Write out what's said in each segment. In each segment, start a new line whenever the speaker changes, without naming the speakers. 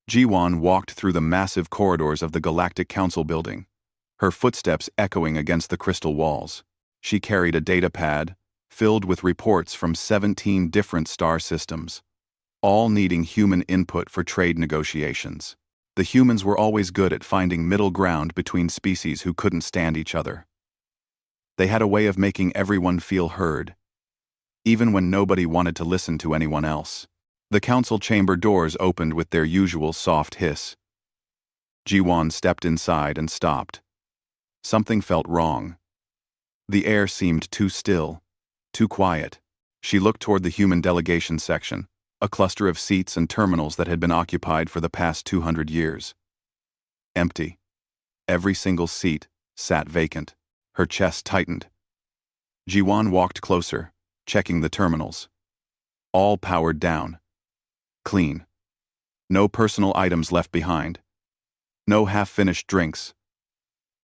Jiwan walked through the massive corridors of the Galactic Council building, her footsteps echoing against the crystal walls. She carried a data pad, filled with reports from 17 different star systems, all needing human input for trade negotiations. The humans were always good at finding middle ground between species who couldn't stand each other. They had a way of making everyone feel heard, even when nobody wanted to listen to anyone else. The council chamber doors opened with their usual soft hiss. Jiwan stepped inside and stopped. Something felt wrong. The air seemed too still, too quiet. She looked toward the human delegation section, a cluster of seats and terminals that had been occupied for the past 200 years. Empty. Every single seat sat vacant. Her chest tightened. Jiwan walked closer, checking the terminals. All powered down. Clean. No personal items left behind. No half-finished drinks.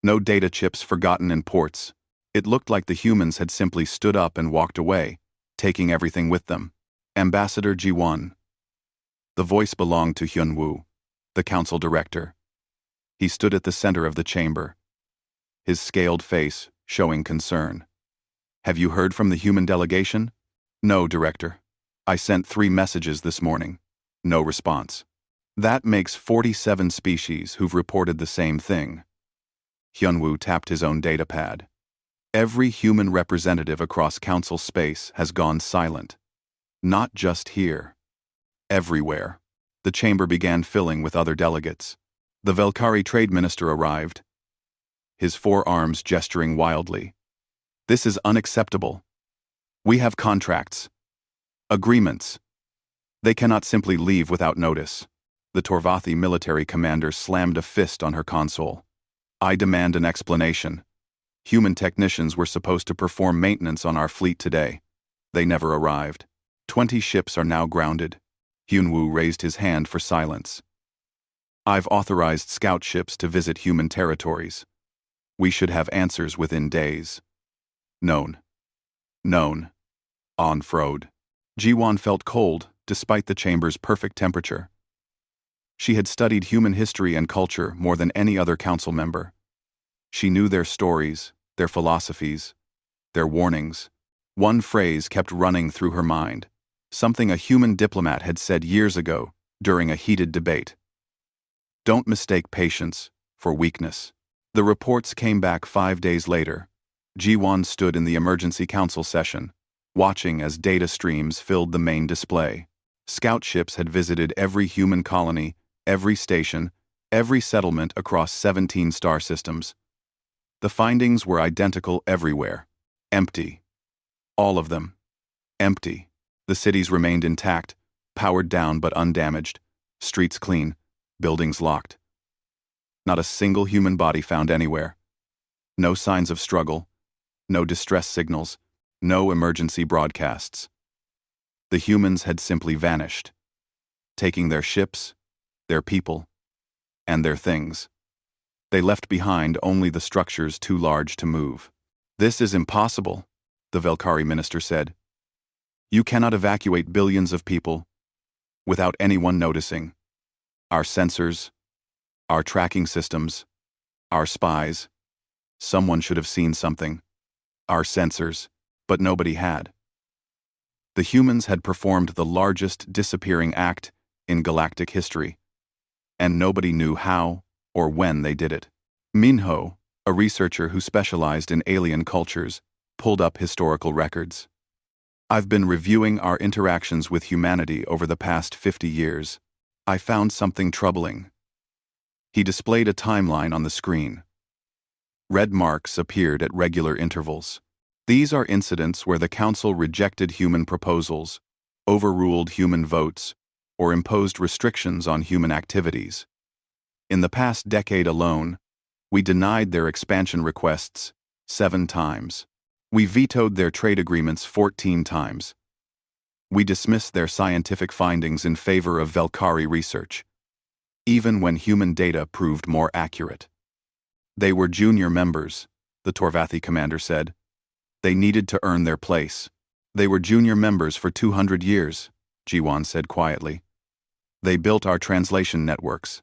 No data chips forgotten in ports. It looked like the humans had simply stood up and walked away, taking everything with them. Ambassador Ji-won. The voice belonged to Hyun-woo, the council director. He stood at the center of the chamber, his scaled face showing concern. Have you heard from the human delegation? No, Director. I sent 3 messages this morning. No response. That makes 47 species who've reported the same thing. Hyun-woo tapped his own data pad. Every human representative across council space has gone silent. Not just here. Everywhere. The chamber began filling with other delegates. The Velkari trade minister arrived, his forearms gesturing wildly. This is unacceptable. We have contracts. Agreements. They cannot simply leave without notice. The Torvathi military commander slammed a fist on her console. I demand an explanation. Human technicians were supposed to perform maintenance on our fleet today. They never arrived. 20 ships are now grounded. Hyun-woo raised his hand for silence. I've authorized scout ships to visit human territories. We should have answers within days. Known. Known. On-froed. Ji-won felt cold, despite the chamber's perfect temperature. She had studied human history and culture more than any other council member. She knew their stories, their philosophies, their warnings. One phrase kept running through her mind, something a human diplomat had said years ago during a heated debate. Don't mistake patience for weakness. The reports came back 5 days later. Ji-won stood in the emergency council session, watching as data streams filled the main display. Scout ships had visited every human colony, every station, every settlement across 17 star systems. The findings were identical everywhere. Empty. All of them. Empty. The cities remained intact, powered down but undamaged, streets clean, buildings locked. Not a single human body found anywhere. No signs of struggle, no distress signals, no emergency broadcasts. The humans had simply vanished, taking their ships, their people, and their things. They left behind only the structures too large to move. This is impossible, the Velkari minister said. You cannot evacuate billions of people without anyone noticing. Our sensors, our tracking systems, our spies. Someone should have seen something. Our sensors, but nobody had. The humans had performed the largest disappearing act in galactic history, and nobody knew how or when they did it. Minho, a researcher who specialized in alien cultures, pulled up historical records. I've been reviewing our interactions with humanity over the past 50 years. I found something troubling. He displayed a timeline on the screen. Red marks appeared at regular intervals. These are incidents where the Council rejected human proposals, overruled human votes, or imposed restrictions on human activities. In the past decade alone, we denied their expansion requests 7 times. We vetoed their trade agreements 14 times. We dismissed their scientific findings in favor of Velkari research, even when human data proved more accurate. They were junior members, the Torvathi commander said. They needed to earn their place. They were junior members for 200 years, Ji-won said quietly. They built our translation networks.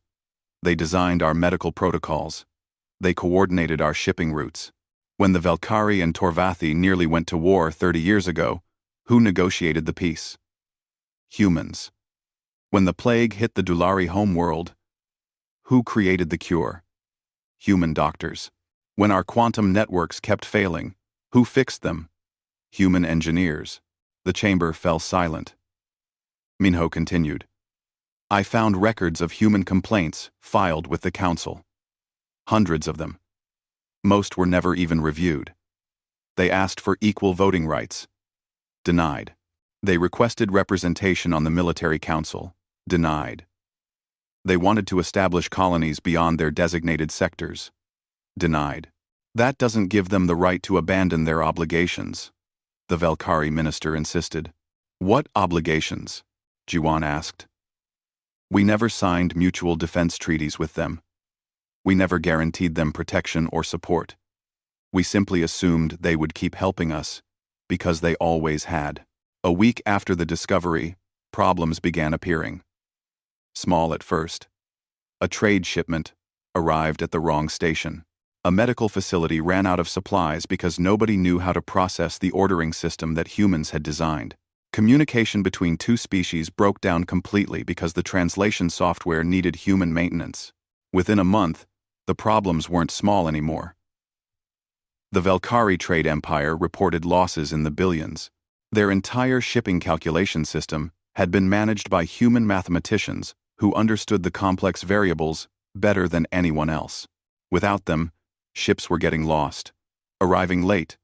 They designed our medical protocols. They coordinated our shipping routes. When the Valkyrie and Torvathi nearly went to war 30 years ago, who negotiated the peace? Humans. When the plague hit the Dulari homeworld, who created the cure? Human doctors. When our quantum networks kept failing, who fixed them? Human engineers. The chamber fell silent. Minho continued. I found records of human complaints filed with the council. Hundreds of them. Most were never even reviewed. They asked for equal voting rights. Denied. They requested representation on the military council. Denied. They wanted to establish colonies beyond their designated sectors. Denied. That doesn't give them the right to abandon their obligations, the Valkyrie minister insisted. What obligations? Jiwan asked. We never signed mutual defense treaties with them. We never guaranteed them protection or support. We simply assumed they would keep helping us, because they always had. A week after the discovery, problems began appearing. Small at first. A trade shipment arrived at the wrong station. A medical facility ran out of supplies because nobody knew how to process the ordering system that humans had designed. Communication between two species broke down completely because the translation software needed human maintenance. Within a month, the problems weren't small anymore. The Valkyrie trade empire reported losses in the billions. Their entire shipping calculation system had been managed by human mathematicians who understood the complex variables better than anyone else. Without them, ships were getting lost, arriving late,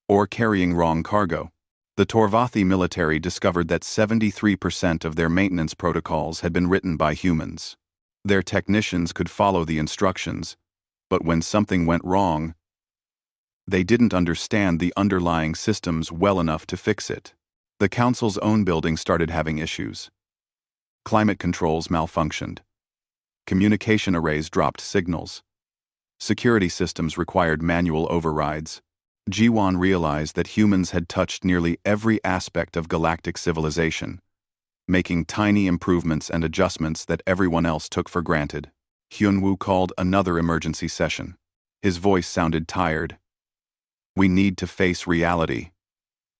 or carrying wrong cargo. The Torvathi military discovered that 73% of their maintenance protocols had been written by humans. Their technicians could follow the instructions, but when something went wrong, they didn't understand the underlying systems well enough to fix it. The council's own building started having issues. Climate controls malfunctioned. Communication arrays dropped signals. Security systems required manual overrides. Jiwan realized that humans had touched nearly every aspect of galactic civilization, making tiny improvements and adjustments that everyone else took for granted. Hyunwoo called another emergency session. His voice sounded tired. We need to face reality.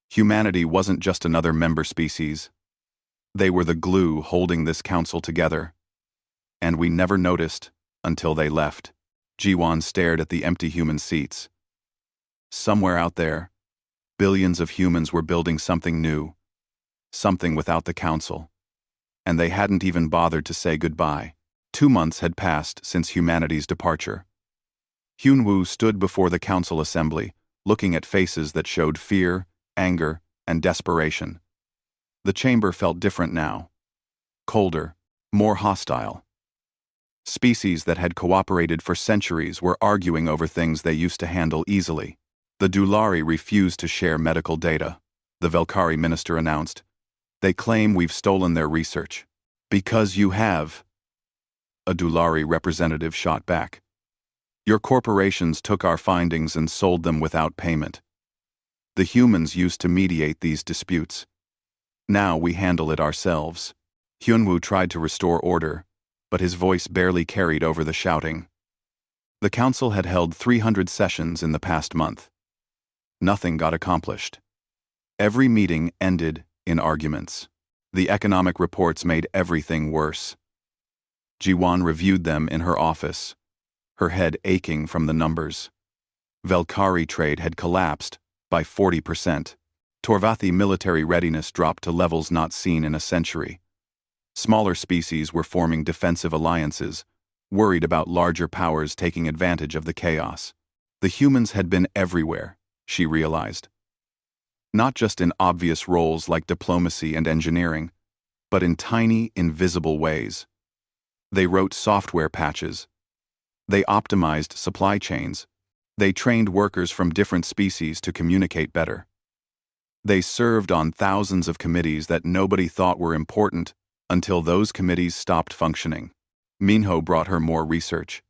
Humanity wasn't just another member species. They were the glue holding this council together. And we never noticed until they left. Jiwan stared at the empty human seats. Somewhere out there, billions of humans were building something new, something without the council. And they hadn't even bothered to say goodbye. 2 months had passed since humanity's departure. Hyunwoo stood before the council assembly, looking at faces that showed fear, anger, and desperation. The chamber felt different now. Colder, more hostile. Species that had cooperated for centuries were arguing over things they used to handle easily. The Dulari refused to share medical data, the Valkyrie minister announced. They claim we've stolen their research. Because you have, a Dulari representative shot back. Your corporations took our findings and sold them without payment. The humans used to mediate these disputes. Now we handle it ourselves. Hyunwoo tried to restore order, but his voice barely carried over the shouting. The council had held 300 sessions in the past month. Nothing got accomplished. Every meeting ended in arguments. The economic reports made everything worse. Jiwan reviewed them in her office, her head aching from the numbers. Valkyrie trade had collapsed by 40%. Torvathi military readiness dropped to levels not seen in a century. Smaller species were forming defensive alliances, worried about larger powers taking advantage of the chaos. The humans had been everywhere, she realized. Not just in obvious roles like diplomacy and engineering, but in tiny, invisible ways. They wrote software patches. They optimized supply chains. They trained workers from different species to communicate better. They served on thousands of committees that nobody thought were important until those committees stopped functioning. Minho brought her more research.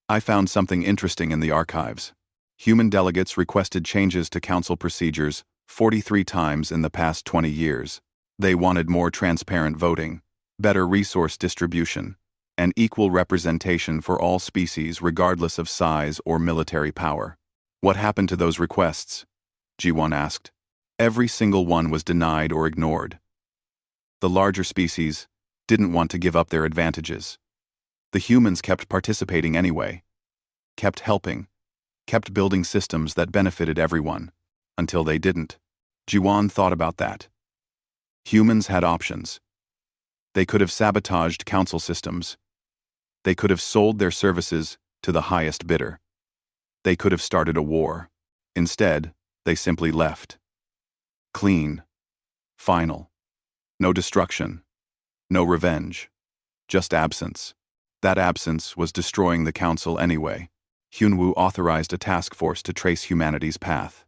I found something interesting in the archives. Human delegates requested changes to council procedures 43 times in the past 20 years. They wanted more transparent voting, better resource distribution, and equal representation for all species regardless of size or military power. What happened to those requests? Ji-won asked. Every single one was denied or ignored. The larger species didn't want to give up their advantages. The humans kept participating anyway, kept helping, kept building systems that benefited everyone, until they didn't. Ji-won thought about that. Humans had options. They could have sabotaged council systems. They could have sold their services to the highest bidder. They could have started a war. Instead, they simply left. Clean. Final. No destruction. No revenge. Just absence. That absence was destroying the council anyway. Hyunwoo authorized a task force to trace humanity's path.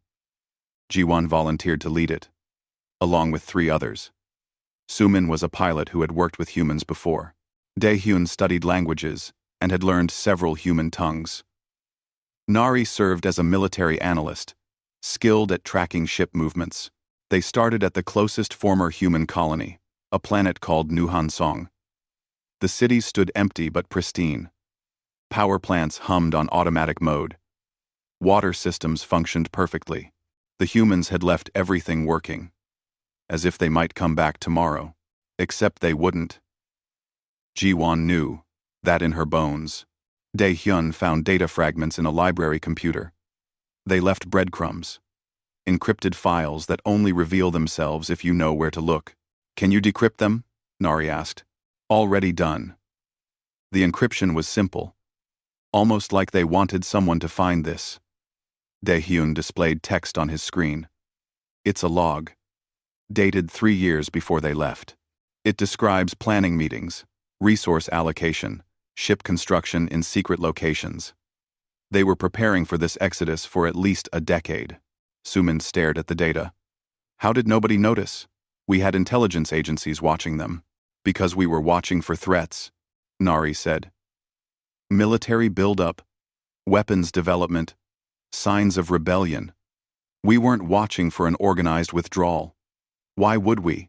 Ji-won volunteered to lead it, along with 3 others. Sumin was a pilot who had worked with humans before. Dae-hyun studied languages and had learned several human tongues. Nari served as a military analyst, skilled at tracking ship movements. They started at the closest former human colony, a planet called Nuhansong. The city stood empty but pristine. Power plants hummed on automatic mode. Water systems functioned perfectly. The humans had left everything working, as if they might come back tomorrow, except they wouldn't. Ji-won knew that in her bones. Dae-hyun found data fragments in a library computer. They left breadcrumbs, encrypted files that only reveal themselves if you know where to look. Can you decrypt them? Nari asked. Already done. The encryption was simple, almost like they wanted someone to find this. Dae-hyun displayed text on his screen. It's a log, dated 3 years before they left. It describes planning meetings, resource allocation, ship construction in secret locations. They were preparing for this exodus for at least a decade. Sumin stared at the data. How did nobody notice? We had intelligence agencies watching them. Because we were watching for threats, Nari said. Military buildup, weapons development, signs of rebellion. We weren't watching for an organized withdrawal. Why would we?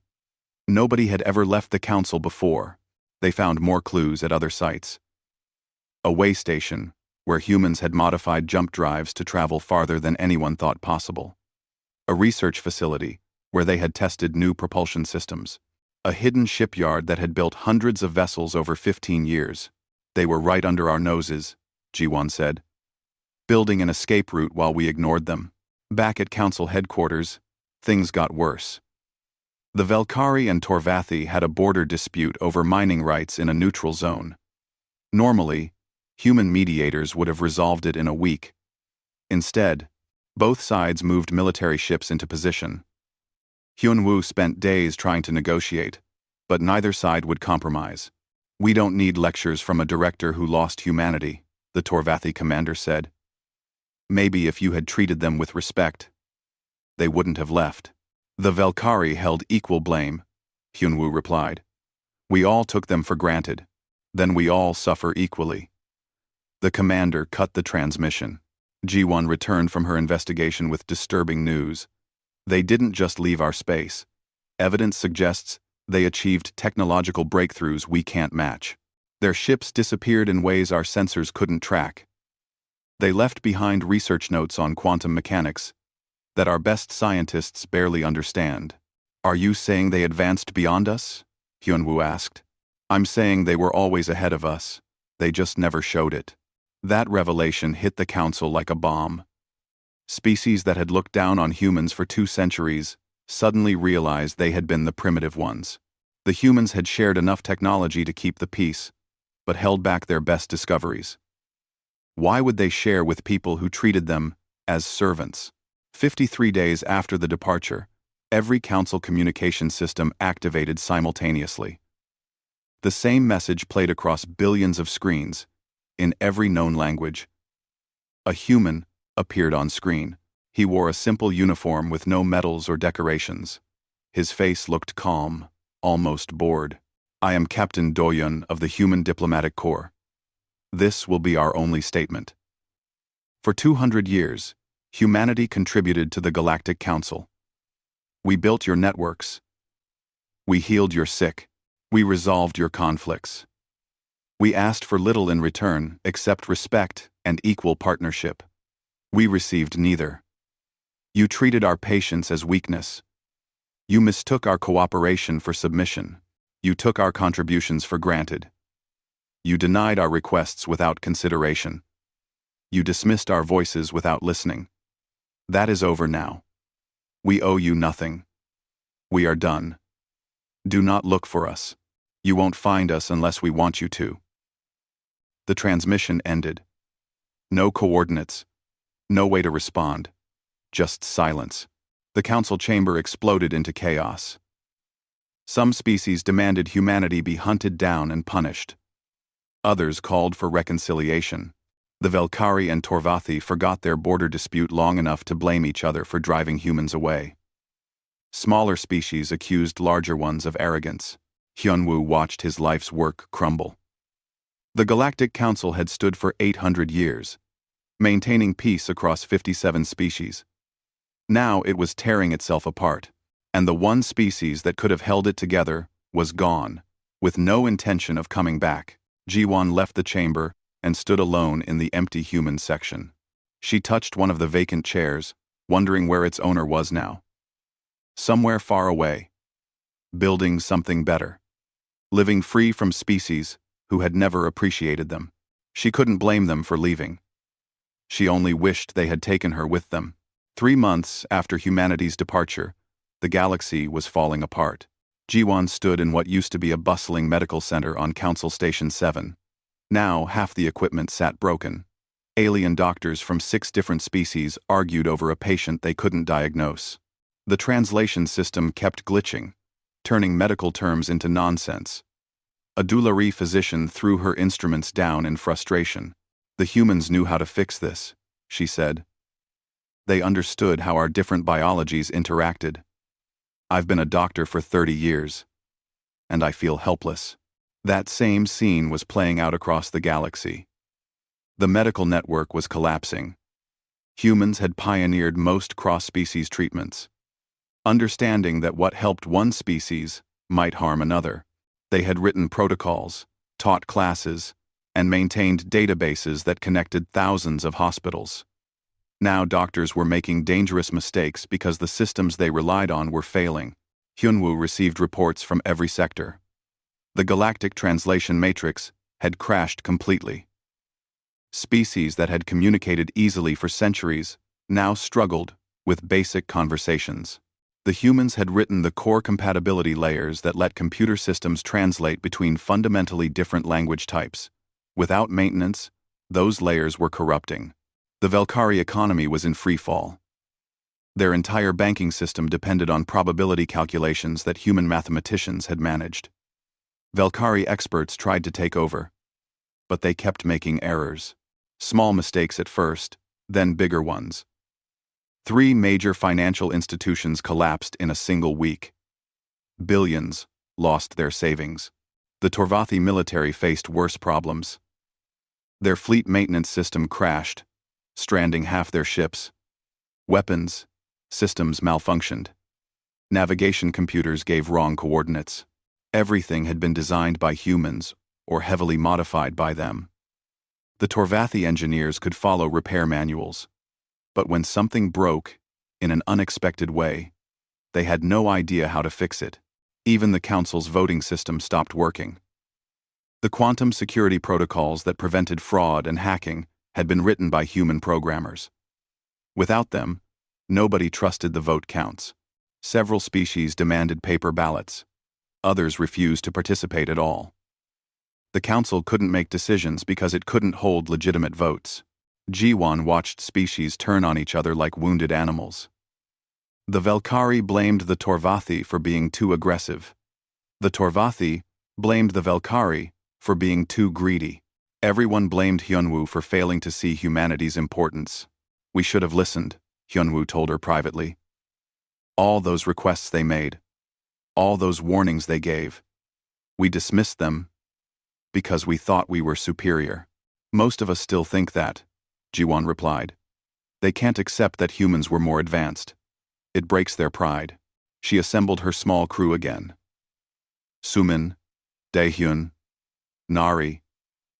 Nobody had ever left the council before. They found more clues at other sites. A way station, where humans had modified jump drives to travel farther than anyone thought possible. A research facility, where they had tested new propulsion systems. A hidden shipyard that had built hundreds of vessels over 15 years. They were right under our noses, Ji-won said. Building an escape route while we ignored them. Back at council headquarters, things got worse. The Velkari and Torvathi had a border dispute over mining rights in a neutral zone. Normally, human mediators would have resolved it in a week. Instead, both sides moved military ships into position. Hyunwoo spent days trying to negotiate, but neither side would compromise. We don't need lectures from a director who lost humanity, the Torvathi commander said. Maybe if you had treated them with respect, they wouldn't have left. The Velkari held equal blame, Hyunwoo replied. We all took them for granted. Then we all suffer equally. The commander cut the transmission. Ji-won returned from her investigation with disturbing news. They didn't just leave our space. Evidence suggests they achieved technological breakthroughs we can't match. Their ships disappeared in ways our sensors couldn't track. They left behind research notes on quantum mechanics that our best scientists barely understand. Are you saying they advanced beyond us? Hyunwoo asked. I'm saying they were always ahead of us. They just never showed it. That revelation hit the council like a bomb. Species that had looked down on humans for 2 centuries suddenly realized they had been the primitive ones. The humans had shared enough technology to keep the peace, but held back their best discoveries. Why would they share with people who treated them as servants? 53 days after the departure, every council communication system activated simultaneously. The same message played across billions of screens, in every known language. A human appeared on screen. He wore a simple uniform with no medals or decorations. His face looked calm, almost bored. I am Captain Doyun of the Human Diplomatic Corps. This will be our only statement. For 200 years, humanity contributed to the Galactic Council. We built your networks. We healed your sick. We resolved your conflicts. We asked for little in return except respect and equal partnership. We received neither. You treated our patience as weakness. You mistook our cooperation for submission. You took our contributions for granted. You denied our requests without consideration. You dismissed our voices without listening. That is over now. We owe you nothing. We are done. Do not look for us. You won't find us unless we want you to. The transmission ended. No coordinates. No way to respond. Just silence. The council chamber exploded into chaos. Some species demanded humanity be hunted down and punished. Others called for reconciliation. The Velkari and Torvathi forgot their border dispute long enough to blame each other for driving humans away. Smaller species accused larger ones of arrogance. Hyunwoo watched his life's work crumble. The Galactic Council had stood for 800 years, maintaining peace across 57 species. Now it was tearing itself apart, and the one species that could have held it together was gone, with no intention of coming back. Jiwon left the chamber and stood alone in the empty human section. She touched one of the vacant chairs, wondering where its owner was now. Somewhere far away. Building something better. Living free from species who had never appreciated them. She couldn't blame them for leaving. She only wished they had taken her with them. 3 months after humanity's departure, the galaxy was falling apart. Jiwon stood in what used to be a bustling medical center on Council Station 7. Now half the equipment sat broken. Alien doctors from 6 different species argued over a patient they couldn't diagnose. The translation system kept glitching, turning medical terms into nonsense. A Dulari physician threw her instruments down in frustration. The humans knew how to fix this, she said. They understood how our different biologies interacted. I've been a doctor for 30 years, and I feel helpless. That same scene was playing out across the galaxy. The medical network was collapsing. Humans had pioneered most cross-species treatments. Understanding that what helped one species might harm another, they had written protocols, taught classes, and maintained databases that connected thousands of hospitals. Now doctors were making dangerous mistakes because the systems they relied on were failing. Hyunwoo received reports from every sector. The galactic translation matrix had crashed completely. Species that had communicated easily for centuries now struggled with basic conversations. The humans had written the core compatibility layers that let computer systems translate between fundamentally different language types. Without maintenance, those layers were corrupting. The Velkari economy was in free fall. Their entire banking system depended on probability calculations that human mathematicians had managed. Velkari experts tried to take over, but they kept making errors. Small mistakes at first, then bigger ones. 3 major financial institutions collapsed in a single week. Billions lost their savings. The Torvathi military faced worse problems. Their fleet maintenance system crashed, stranding half their ships. Weapons systems malfunctioned. Navigation computers gave wrong coordinates. Everything had been designed by humans or heavily modified by them. The Torvathi engineers could follow repair manuals, but when something broke in an unexpected way, they had no idea how to fix it. Even the council's voting system stopped working. The quantum security protocols that prevented fraud and hacking had been written by human programmers. Without them, nobody trusted the vote counts. Several species demanded paper ballots. Others refused to participate at all. The council couldn't make decisions because it couldn't hold legitimate votes. Jiwon watched species turn on each other like wounded animals. The Velkari blamed the Torvathi for being too aggressive. The Torvathi blamed the Velkari for being too greedy. Everyone blamed Hyunwoo for failing to see humanity's importance. We should have listened, Hyunwoo told her privately. All those requests they made, all those warnings they gave, we dismissed them because we thought we were superior. Most of us still think that, Jiwon replied. They can't accept that humans were more advanced. It breaks their pride. She assembled her small crew again. Sumin, Daehyun, Nari,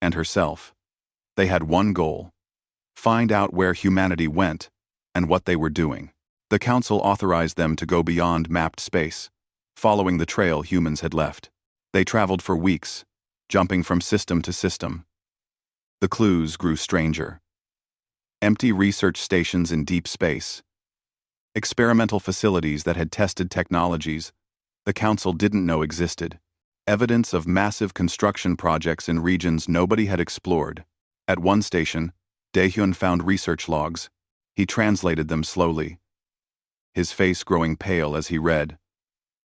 and herself. They had one goal: find out where humanity went and what they were doing. The council authorized them to go beyond mapped space, following the trail humans had left. They traveled for weeks, jumping from system to system. The clues grew stranger. Empty research stations in deep space. Experimental facilities that had tested technologies the council didn't know existed. Evidence of massive construction projects in regions nobody had explored. At one station, Daehyun found research logs. He translated them slowly, his face growing pale as he read.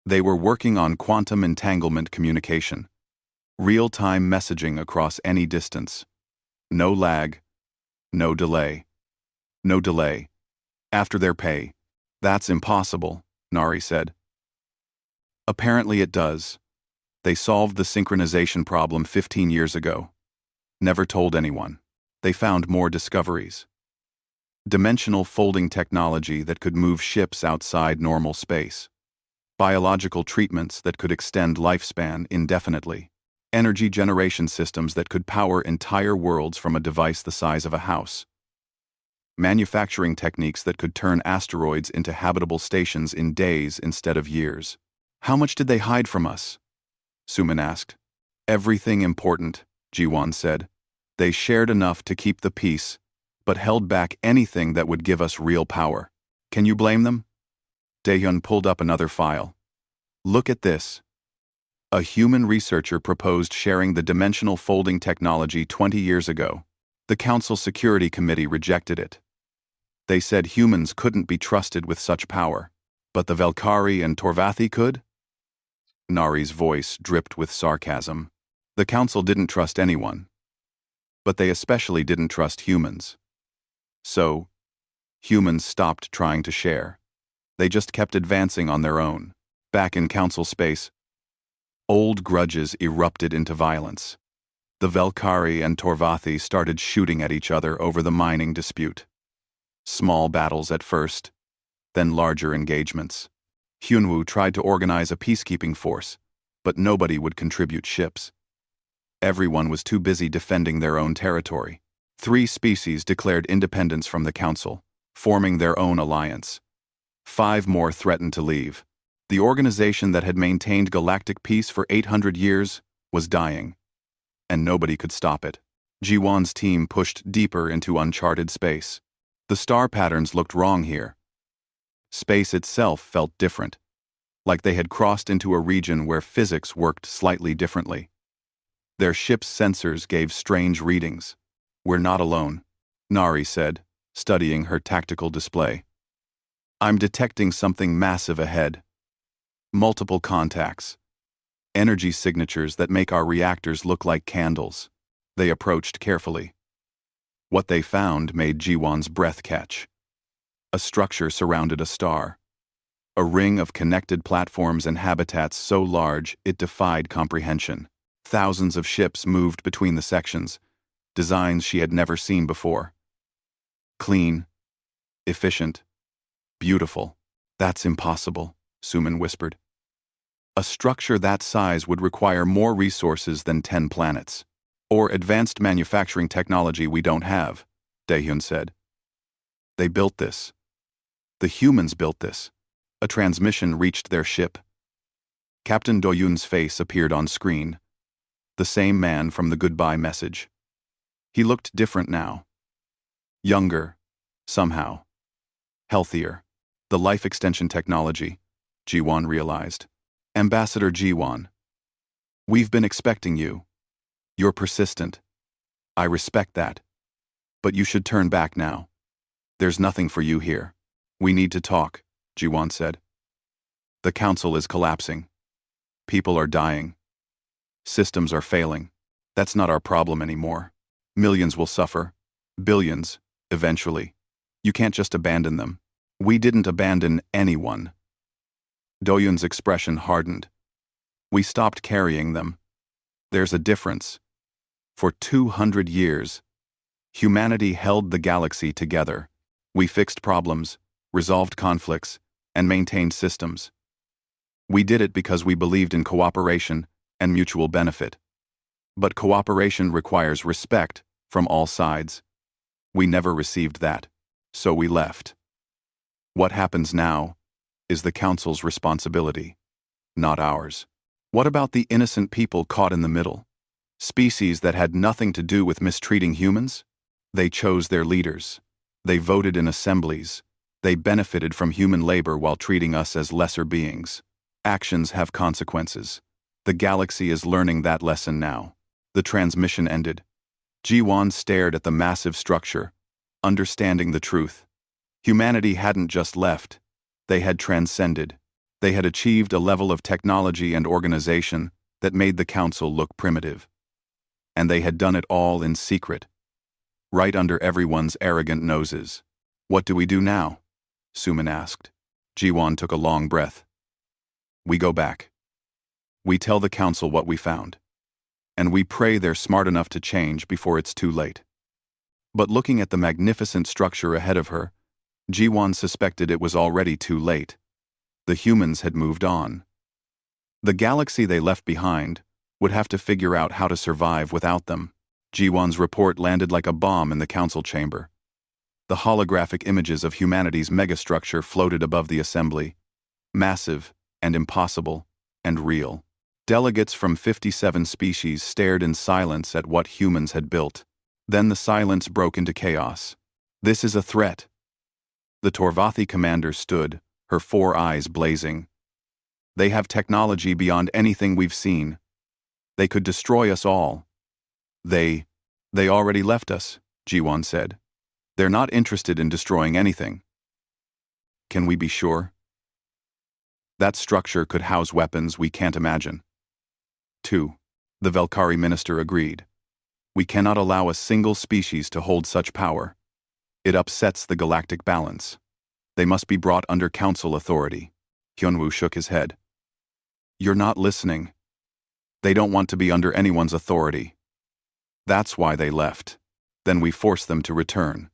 They were working on quantum entanglement communication. Real-time messaging across any distance. No lag. No delay. No delay. After their pay. That's impossible, Nari said. Apparently it does. They solved the synchronization problem 15 years ago. Never told anyone. They found more discoveries. Dimensional folding technology that could move ships outside normal space. Biological treatments that could extend lifespan indefinitely. Energy generation systems that could power entire worlds from a device the size of a house. Manufacturing techniques that could turn asteroids into habitable stations in days instead of years. How much did they hide from us? Suman asked. Everything important, Jiwon said. They shared enough to keep the peace, but held back anything that would give us real power. Can you blame them? Daehyun pulled up another file. Look at this. A human researcher proposed sharing the dimensional folding technology 20 years ago. The Council Security Committee rejected it. They said humans couldn't be trusted with such power. But the Valkyrie and Torvathi could? Nari's voice dripped with sarcasm. The Council didn't trust anyone. But they especially didn't trust humans. So, humans stopped trying to share. They just kept advancing on their own. Back in Council space, old grudges erupted into violence. The Valkyrie and Torvathi started shooting at each other over the mining dispute. Small battles at first, then larger engagements. Hyunwoo tried to organize a peacekeeping force, but nobody would contribute ships. Everyone was too busy defending their own territory. 3 species declared independence from the Council, forming their own alliance. 5 more threatened to leave. The organization that had maintained galactic peace for 800 years was dying, and nobody could stop it. Jiwon's team pushed deeper into uncharted space. The star patterns looked wrong here. Space itself felt different, like they had crossed into a region where physics worked slightly differently. Their ship's sensors gave strange readings. We're not alone, Nari said, studying her tactical display. I'm detecting something massive ahead. Multiple contacts. Energy signatures that make our reactors look like candles. They approached carefully. What they found made Jiwon's breath catch. A structure surrounded a star. A ring of connected platforms and habitats so large it defied comprehension. Thousands of ships moved between the sections, designs she had never seen before. Clean, efficient, beautiful. That's impossible, Suman whispered. A structure that size would require more resources than 10 planets. Or advanced manufacturing technology we don't have, Daehyun said. They built this. The humans built this. A transmission reached their ship. Captain Doyun's face appeared on screen. The same man from the goodbye message. He looked different now. Younger, somehow. Healthier. The life extension technology, Jiwon realized. Ambassador Jiwon. We've been expecting you. You're persistent. I respect that. But you should turn back now. There's nothing for you here. We need to talk, Jiwon said. The council is collapsing. People are dying. Systems are failing. That's not our problem anymore. Millions will suffer. Billions, eventually. You can't just abandon them. We didn't abandon anyone. Doyun's expression hardened. We stopped carrying them. There's a difference. For 200 years, humanity held the galaxy together. We fixed problems, resolved conflicts, and maintained systems. We did it because we believed in cooperation and mutual benefit. But cooperation requires respect from all sides. We never received that, so we left. What happens now is the Council's responsibility, not ours. What about the innocent people caught in the middle? Species that had nothing to do with mistreating humans? They chose their leaders. They voted in assemblies. They benefited from human labor while treating us as lesser beings. Actions have consequences. The galaxy is learning that lesson now. The transmission ended. Ji-Wan stared at the massive structure, understanding the truth. Humanity hadn't just left. They had transcended. They had achieved a level of technology and organization that made the Council look primitive. And they had done it all in secret, right under everyone's arrogant noses. What do we do now? Suman asked. Ji-Wan took a long breath. We go back. We tell the Council what we found. And we pray they're smart enough to change before it's too late. But looking at the magnificent structure ahead of her, Ji-Wan suspected it was already too late. The humans had moved on. The galaxy they left behind would have to figure out how to survive without them. Ji-Wan's report landed like a bomb in the Council chamber. The holographic images of humanity's megastructure floated above the assembly, massive and impossible and real. Delegates from 57 species stared in silence at what humans had built. Then the silence broke into chaos. This is a threat. The Torvathi commander stood, her 4 eyes blazing. They have technology beyond anything we've seen. They could destroy us all. They already left us, Ji-Wan said. They're not interested in destroying anything. Can we be sure? That structure could house weapons we can't imagine. 2. The Velkari minister agreed. We cannot allow a single species to hold such power. It upsets the galactic balance. They must be brought under Council authority. Hyunwoo shook his head. You're not listening. They don't want to be under anyone's authority. That's why they left. Then we forced them to return.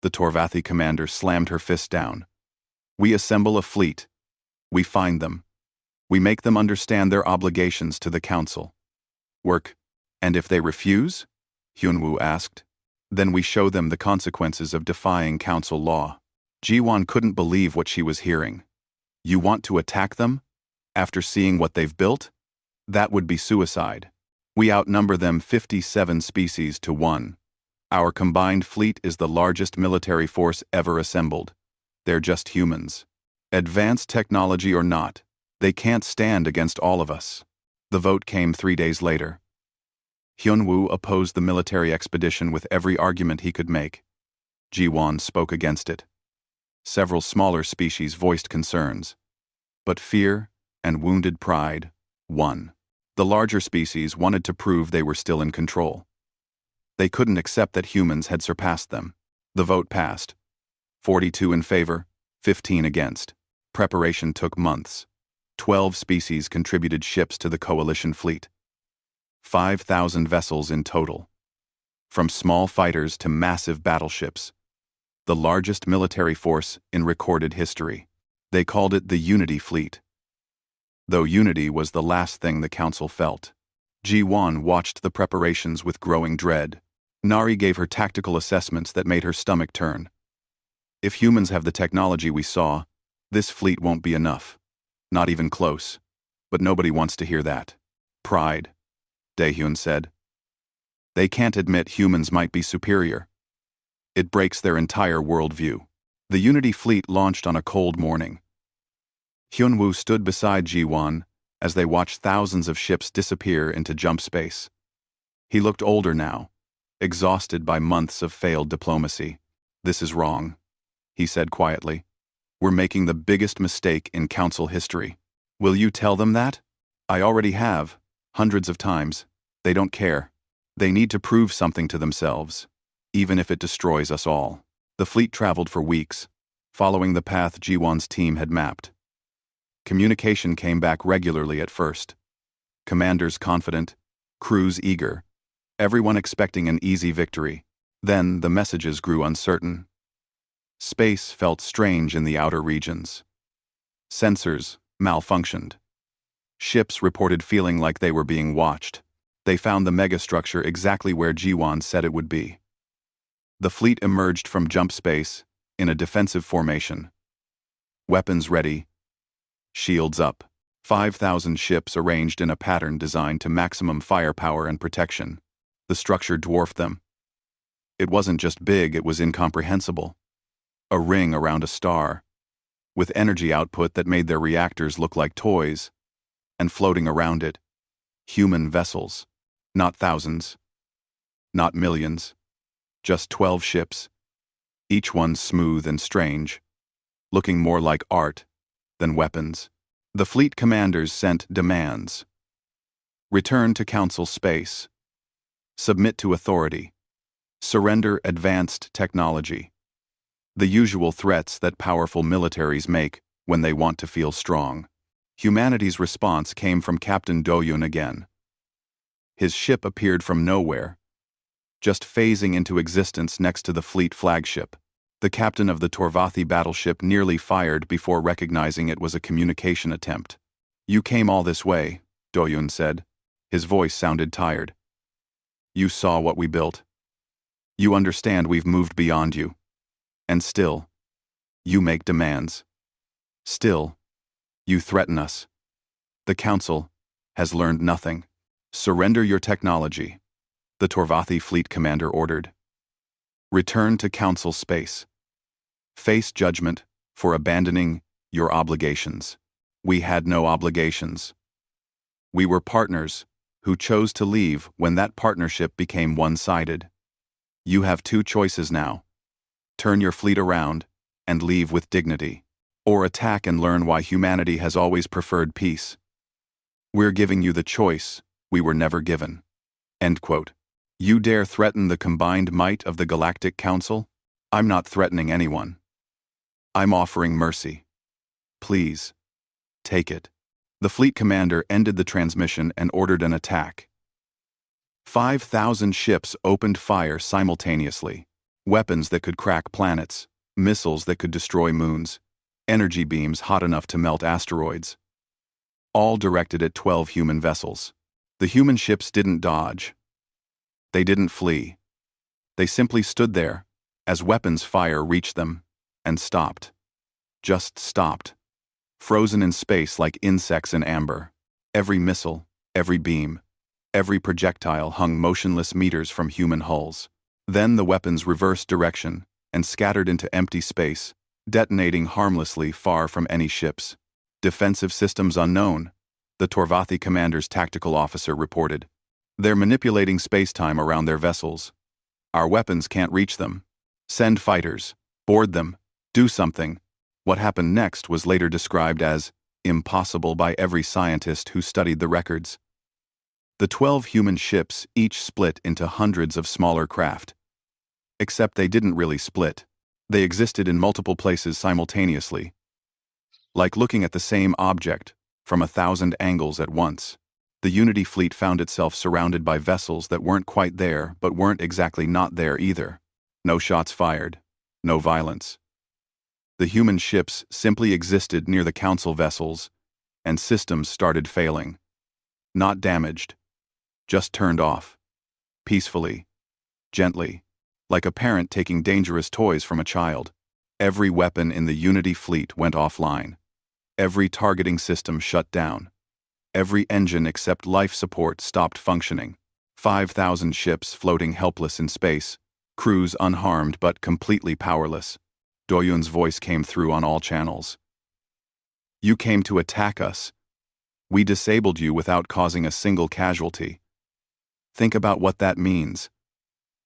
The Torvathi commander slammed her fist down. We assemble a fleet. We find them. We make them understand their obligations to the Council. Work. And if they refuse? Hyunwoo asked. Then we show them the consequences of defying Council law. Ji-Wan couldn't believe what she was hearing. You want to attack them? After seeing what they've built? That would be suicide. We outnumber them 57 species to 1. Our combined fleet is the largest military force ever assembled. They're just humans. Advanced technology or not, they can't stand against all of us. The vote came 3 days later. Hyunwoo opposed the military expedition with every argument he could make. Ji-Wan spoke against it. Several smaller species voiced concerns. But fear and wounded pride won. The larger species wanted to prove they were still in control. They couldn't accept that humans had surpassed them. The vote passed. 42 in favor, 15 against. Preparation took months. 12 species contributed ships to the coalition fleet. 5,000 vessels in total. From small fighters to massive battleships. The largest military force in recorded history. They called it the Unity Fleet. Though unity was the last thing the Council felt. Ji-Wan watched the preparations with growing dread. Nari gave her tactical assessments that made her stomach turn. If humans have the technology we saw, this fleet won't be enough. Not even close. But nobody wants to hear that. Pride, Daehyun said. They can't admit humans might be superior. It breaks their entire worldview. The Unity Fleet launched on a cold morning. Hyunwoo stood beside Ji-Wan as they watched thousands of ships disappear into jump space. He looked older now, exhausted by months of failed diplomacy. This is wrong, he said quietly. We're making the biggest mistake in Council history. Will you tell them that? I already have, hundreds of times. They don't care. They need to prove something to themselves, even if it destroys us all. The fleet traveled for weeks, following the path Ji-Wan's team had mapped. Communication came back regularly at first. Commanders confident, crews eager, everyone expecting an easy victory. Then the messages grew uncertain. Space felt strange in the outer regions. Sensors malfunctioned. Ships reported feeling like they were being watched. They found the megastructure exactly where Jiwan said it would be. The fleet emerged from jump space in a defensive formation. Weapons ready, shields up. 5,000 ships arranged in a pattern designed to maximum firepower and protection. The structure dwarfed them. It wasn't just big, it was incomprehensible. A ring around a star, with energy output that made their reactors look like toys, and floating around it, human vessels. Not thousands, not millions, just 12 ships, each one smooth and strange, looking more like art than weapons. The fleet commanders sent demands. Return to Council space. Submit to authority. Surrender advanced technology. The usual threats that powerful militaries make when they want to feel strong. Humanity's response came from Captain Doyun again. His ship appeared from nowhere, just phasing into existence next to the fleet flagship. The captain of the Torvathi battleship nearly fired before recognizing it was a communication attempt. "You came all this way," Doyun said. His voice sounded tired. "You saw what we built. You understand we've moved beyond you. And still, you make demands. Still, you threaten us. The Council has learned nothing. Surrender your technology," the Torvathi fleet commander ordered. "Return to Council space. Face judgment for abandoning your obligations." "We had no obligations. We were partners who chose to leave when that partnership became one-sided. You have two choices now. Turn your fleet around and leave with dignity, or attack and learn why humanity has always preferred peace. We're giving you the choice we were never given." End quote. "You dare threaten the combined might of the Galactic Council? I'm not threatening anyone. I'm offering mercy. Please, take it." The fleet commander ended the transmission and ordered an attack. 5,000 ships opened fire simultaneously. Weapons that could crack planets, missiles that could destroy moons, energy beams hot enough to melt asteroids. All directed at 12 human vessels. The human ships didn't dodge. They didn't flee. They simply stood there as weapons fire reached them and stopped. Just stopped. Frozen in space like insects in amber. Every missile, every beam, every projectile hung motionless meters from human hulls. Then the weapons reversed direction and scattered into empty space, detonating harmlessly far from any ships. "Defensive systems unknown," the Torvathi commander's tactical officer reported. "They're manipulating space-time around their vessels. Our weapons can't reach them. Send fighters. Board them. Do something." What happened next was later described as impossible by every scientist who studied the records. The 12 human ships each split into hundreds of smaller craft. Except they didn't really split. They existed in multiple places simultaneously. Like looking at the same object from 1,000 angles at once. The Unity fleet found itself surrounded by vessels that weren't quite there but weren't exactly not there either. No shots fired. No violence. The human ships simply existed near the Council vessels, and systems started failing. Not damaged. Just turned off. Peacefully. Gently. Like a parent taking dangerous toys from a child. Every weapon in the Unity fleet went offline. Every targeting system shut down. Every engine except life support stopped functioning. 5,000 ships floating helpless in space, crews unharmed but completely powerless. Doyun's voice came through on all channels. "You came to attack us. We disabled you without causing a single casualty. Think about what that means.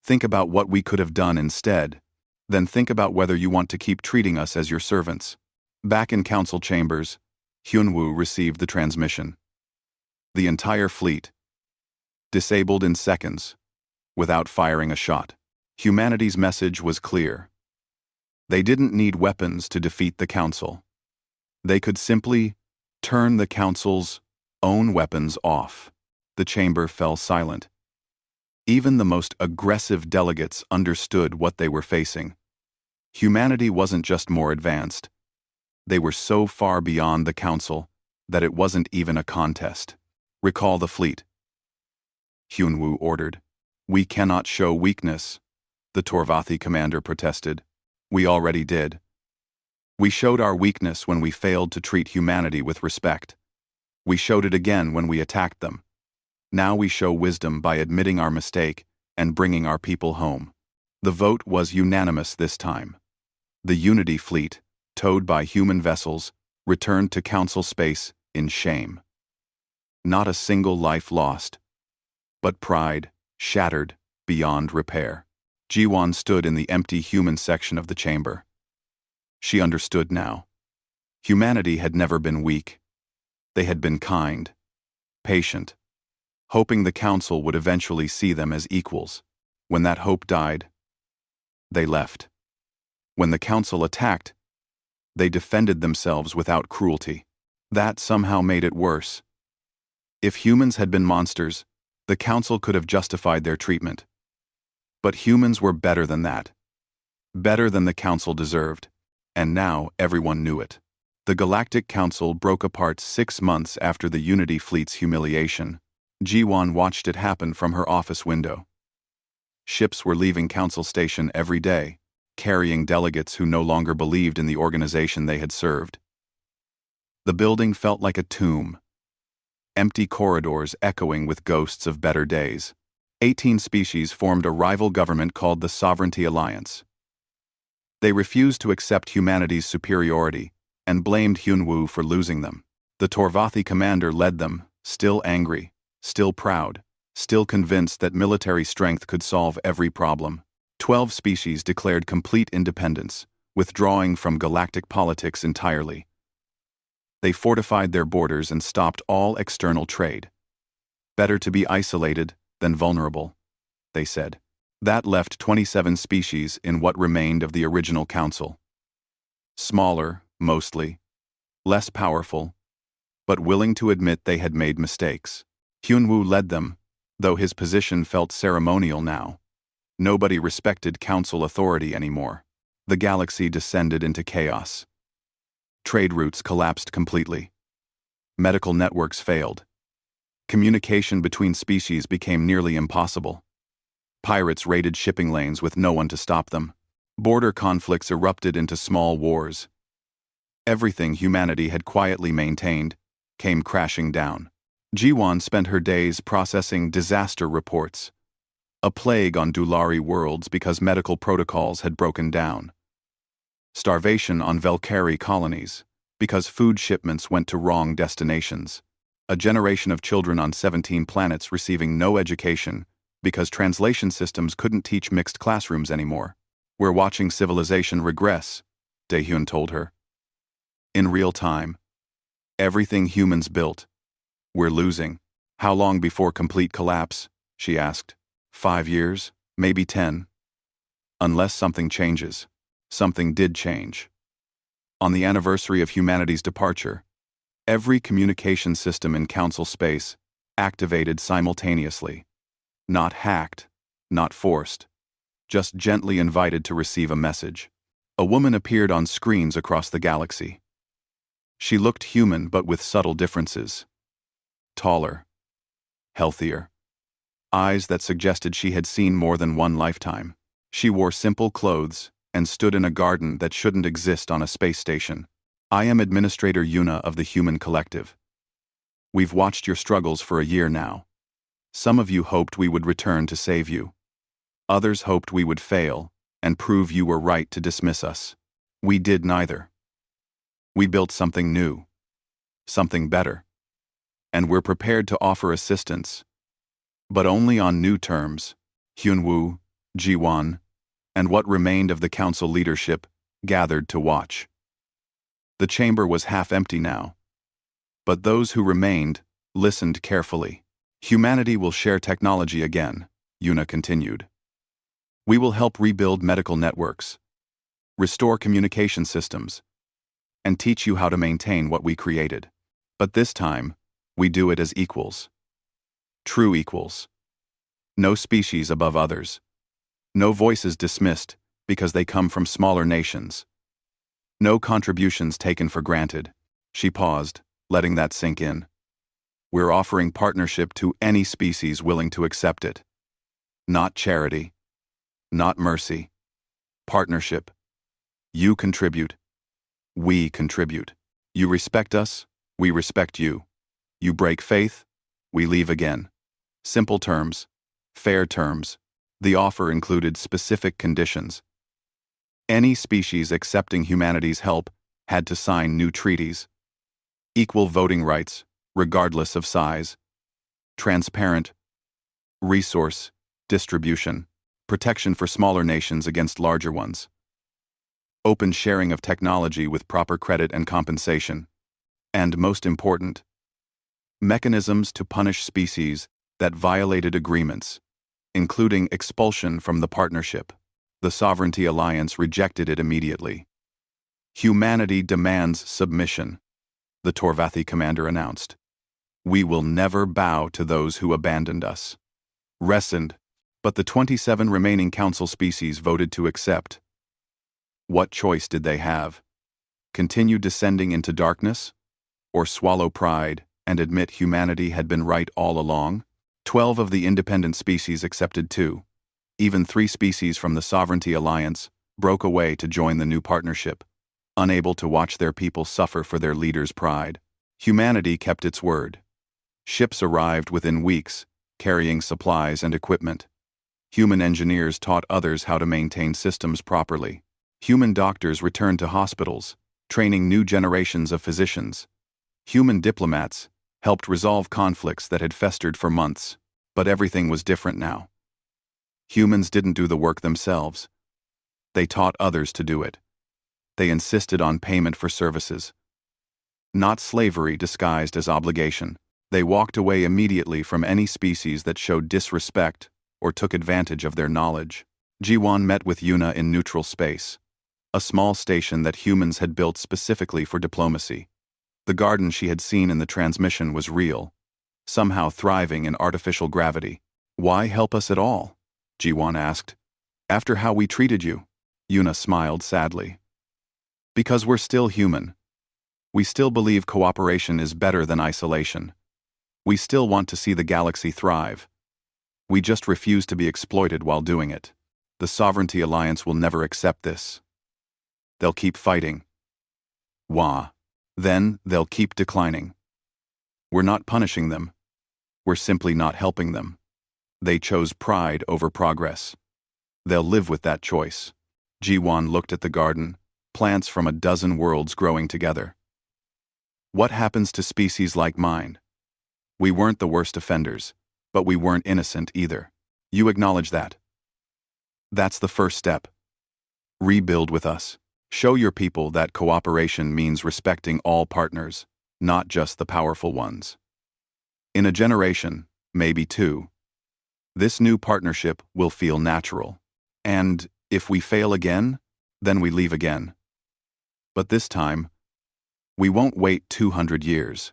Think about what we could have done instead. Then think about whether you want to keep treating us as your servants." Back in council chambers, Hyunwoo received the transmission. The entire fleet. Disabled in seconds, without firing a shot. Humanity's message was clear. They didn't need weapons to defeat the Council. They could simply turn the Council's own weapons off. The chamber fell silent. Even the most aggressive delegates understood what they were facing. Humanity wasn't just more advanced. They were so far beyond the Council that it wasn't even a contest. "Recall the fleet," Hyunwoo ordered. "We cannot show weakness," the Torvathi commander protested. "We already did. We showed our weakness when we failed to treat humanity with respect. We showed it again when we attacked them. Now we show wisdom by admitting our mistake and bringing our people home." The vote was unanimous this time. The Unity fleet, towed by human vessels, returned to Council space in shame. Not a single life lost, but pride shattered beyond repair. Jiwon stood in the empty human section of the chamber. She understood now. Humanity had never been weak. They had been kind, patient, hoping the Council would eventually see them as equals. When that hope died, they left. When the Council attacked, they defended themselves without cruelty. That somehow made it worse. If humans had been monsters, the Council could have justified their treatment. But humans were better than that. Better than the Council deserved. And now everyone knew it. The Galactic Council broke apart 6 months after the Unity fleet's humiliation. Jiwon watched it happen from her office window. Ships were leaving Council Station every day, carrying delegates who no longer believed in the organization they had served. The building felt like a tomb, empty corridors echoing with ghosts of better days. 18 species formed a rival government called the Sovereignty Alliance. They refused to accept humanity's superiority and blamed Hyunwoo for losing them. The Torvathi commander led them, still angry, still proud, still convinced that military strength could solve every problem. 12 species declared complete independence, withdrawing from galactic politics entirely. They fortified their borders and stopped all external trade. "Better to be isolated than vulnerable," they said. That left 27 species in what remained of the original council. Smaller, mostly, less powerful, but willing to admit they had made mistakes. Hyunwoo led them, though his position felt ceremonial now. Nobody respected council authority anymore. The galaxy descended into chaos. Trade routes collapsed completely. Medical networks failed. Communication between species became nearly impossible. Pirates raided shipping lanes with no one to stop them. Border conflicts erupted into small wars. Everything humanity had quietly maintained came crashing down. Jiwon spent her days processing disaster reports. A plague on Dulari worlds because medical protocols had broken down. Starvation on Velkari colonies because food shipments went to wrong destinations. A generation of children on 17 planets receiving no education because translation systems couldn't teach mixed classrooms anymore. "We're watching civilization regress," Daehyun told her. "In real time. Everything humans built. We're losing." "How long before complete collapse?" she asked. 5 years, maybe 10. Unless something changes. Something did change. On the anniversary of humanity's departure, every communication system in Council space activated simultaneously. Not hacked, not forced, just gently invited to receive a message. A woman appeared on screens across the galaxy. She looked human but with subtle differences. Taller, healthier, eyes that suggested she had seen more than one lifetime. She wore simple clothes and stood in a garden that shouldn't exist on a space station. "I am Administrator Yuna of the Human Collective. We've watched your struggles for a year now. Some of you hoped we would return to save you. Others hoped we would fail and prove you were right to dismiss us. We did neither. We built something new, something better, and we're prepared to offer assistance, but only on new terms." Hyunwoo, Jiwon, and what remained of the council leadership gathered to watch. The chamber was half empty now, but those who remained listened carefully. "Humanity will share technology again," Yuna continued. "We will help rebuild medical networks, restore communication systems, and teach you how to maintain what we created. But this time, we do it as equals. True equals. No species above others. No voices dismissed because they come from smaller nations. No contributions taken for granted." She paused, letting that sink in. We're offering partnership to any species willing to accept it. Not charity. Not mercy. Partnership. You contribute. We contribute. You respect us, we respect you. You break faith, we leave again. Simple terms. Fair terms. The offer included specific conditions. Any species accepting humanity's help had to sign new treaties. Equal voting rights, regardless of size. Transparent resource distribution. Protection for smaller nations against larger ones. Open sharing of technology with proper credit and compensation. And most important, mechanisms to punish species that violated agreements, including expulsion from the partnership. The Sovereignty Alliance rejected it immediately. Humanity demands submission, the Torvathi commander announced. We will never bow to those who abandoned us. Rescind, but the 27 remaining council species voted to accept. What choice did they have? Continue descending into darkness? Or swallow pride and admit humanity had been right all along? 12 of the independent species accepted too. Even 3 species from the Sovereignty Alliance broke away to join the new partnership, unable to watch their people suffer for their leaders' pride. Humanity kept its word. Ships arrived within weeks, carrying supplies and equipment. Human engineers taught others how to maintain systems properly. Human doctors returned to hospitals, training new generations of physicians. Human diplomats helped resolve conflicts that had festered for months, but everything was different now. Humans didn't do the work themselves. They taught others to do it. They insisted on payment for services. Not slavery disguised as obligation. They walked away immediately from any species that showed disrespect or took advantage of their knowledge. Jiwan met with Yuna in neutral space, a small station that humans had built specifically for diplomacy. The garden she had seen in the transmission was real, somehow thriving in artificial gravity. Why help us at all? Jiwan asked. After how we treated you? Yuna smiled sadly. Because we're still human. We still believe cooperation is better than isolation. We still want to see the galaxy thrive. We just refuse to be exploited while doing it. The Sovereignty Alliance will never accept this. They'll keep fighting. Wah. Then they'll keep declining. We're not punishing them. We're simply not helping them. They chose pride over progress. They'll live with that choice. Jiwan looked at the garden, plants from a dozen worlds growing together. What happens to species like mine? We weren't the worst offenders, but we weren't innocent either. You acknowledge that. That's the first step. Rebuild with us. Show your people that cooperation means respecting all partners, not just the powerful ones. In a generation, maybe 2, this new partnership will feel natural. And if we fail again, then we leave again. But this time, we won't wait 200 years.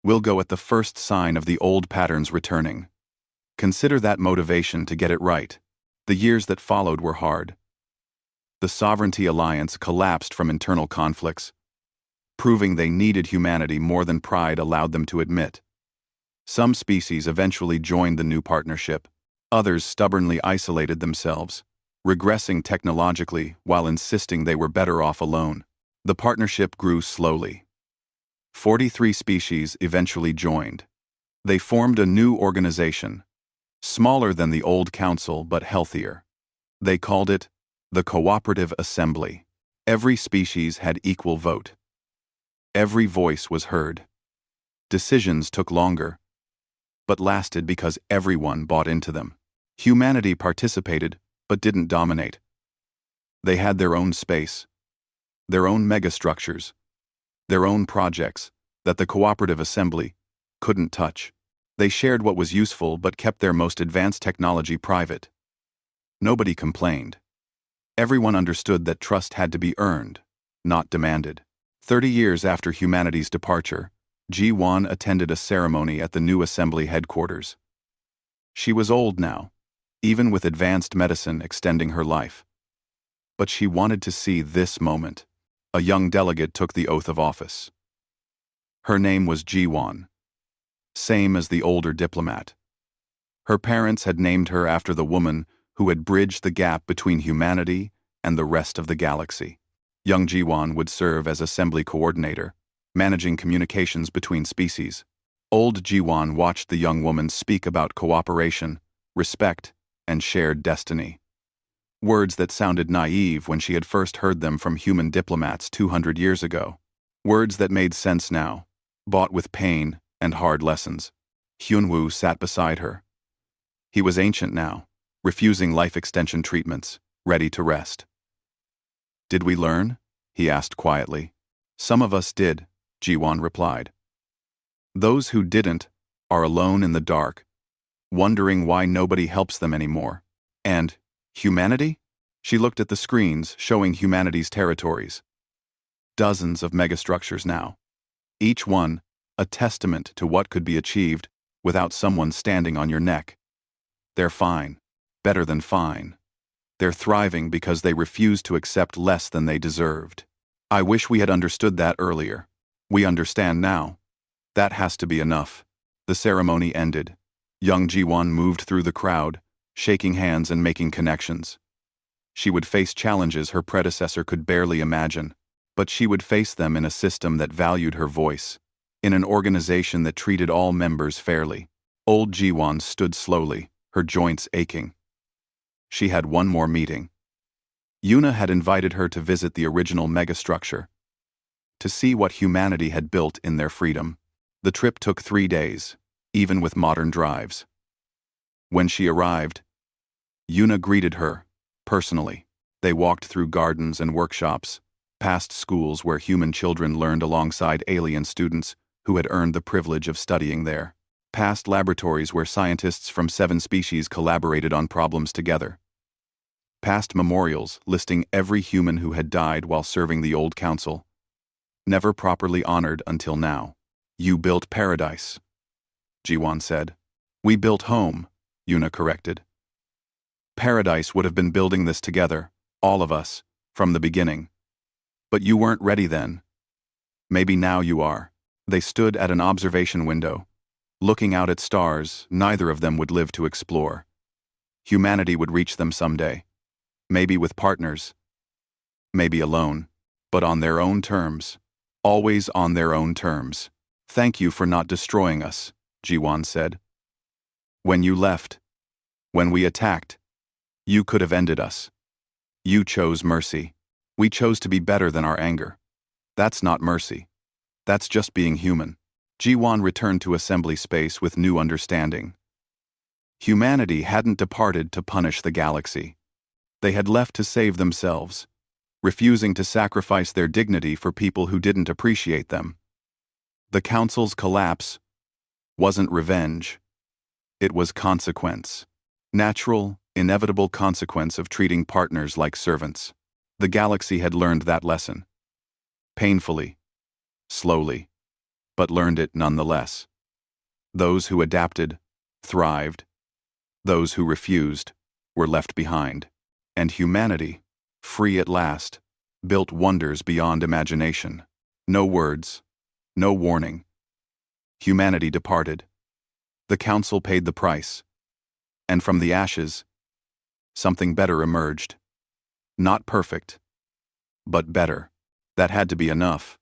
We'll go at the first sign of the old patterns returning. Consider that motivation to get it right. The years that followed were hard. The Sovereignty Alliance collapsed from internal conflicts, proving they needed humanity more than pride allowed them to admit. Some species eventually joined the new partnership. Others stubbornly isolated themselves, regressing technologically while insisting they were better off alone. The partnership grew slowly. 43 species eventually joined. They formed a new organization, smaller than the old council but healthier. They called it the Cooperative Assembly. Every species had equal vote. Every voice was heard. Decisions took longer, but lasted because everyone bought into them. Humanity participated, but didn't dominate. They had their own space, their own megastructures, their own projects that the Cooperative Assembly couldn't touch. They shared what was useful but kept their most advanced technology private. Nobody complained. Everyone understood that trust had to be earned, not demanded. 30 years after humanity's departure, Ji-Wan attended a ceremony at the new assembly headquarters. She was old now, even with advanced medicine extending her life. But she wanted to see this moment. A young delegate took the oath of office. Her name was Jiwan, same as the older diplomat. Her parents had named her after the woman who had bridged the gap between humanity and the rest of the galaxy. Young Jiwan would serve as assembly coordinator, managing communications between species. Old Jiwan watched the young woman speak about cooperation, respect, and shared destiny. Words that sounded naive when she had first heard them from human diplomats 200 years ago. Words that made sense now, bought with pain and hard lessons. Hyunwoo sat beside her. He was ancient now, refusing life extension treatments, ready to rest. "Did we learn?" he asked quietly. "Some of us did," Jiwan replied. "Those who didn't are alone in the dark, wondering why nobody helps them anymore. And humanity?" She looked at the screens showing humanity's territories. Dozens of megastructures now. Each one a testament to what could be achieved without someone standing on your neck. They're fine. Better than fine. They're thriving because they refuse to accept less than they deserved. I wish we had understood that earlier. We understand now. That has to be enough. The ceremony ended. Young Jiwon moved through the crowd, shaking hands and making connections. She would face challenges her predecessor could barely imagine, but she would face them in a system that valued her voice, in an organization that treated all members fairly. Old Jiwon stood slowly, her joints aching. She had one more meeting. Yuna had invited her to visit the original megastructure, to see what humanity had built in their freedom. The trip took 3 days, even with modern drives. When she arrived, Yuna greeted her, personally. They walked through gardens and workshops, past schools where human children learned alongside alien students who had earned the privilege of studying there, past laboratories where scientists from 7 species collaborated on problems together, past memorials listing every human who had died while serving the old council, never properly honored until now. "You built paradise," Jiwan said. "We built home," Yuna corrected. "Paradise would have been building this together, all of us, from the beginning. But you weren't ready then. Maybe now you are." They stood at an observation window, looking out at stars neither of them would live to explore. Humanity would reach them someday. Maybe with partners. Maybe alone. But on their own terms. Always on their own terms. "Thank you for not destroying us," Jiwan said. "When you left, when we attacked, you could have ended us. You chose mercy. We chose to be better than our anger. That's not mercy. That's just being human." Jiwan returned to assembly space with new understanding. Humanity hadn't departed to punish the galaxy. They had left to save themselves, refusing to sacrifice their dignity for people who didn't appreciate them. The Council's collapse wasn't revenge. It was consequence. Natural, inevitable consequence of treating partners like servants. The galaxy had learned that lesson. Painfully. Slowly. But learned it nonetheless. Those who adapted, thrived. Those who refused, were left behind. And humanity, free at last, built wonders beyond imagination. No words. No warning. Humanity departed. The Council paid the price. And from the ashes, something better emerged. Not perfect, but better. That had to be enough.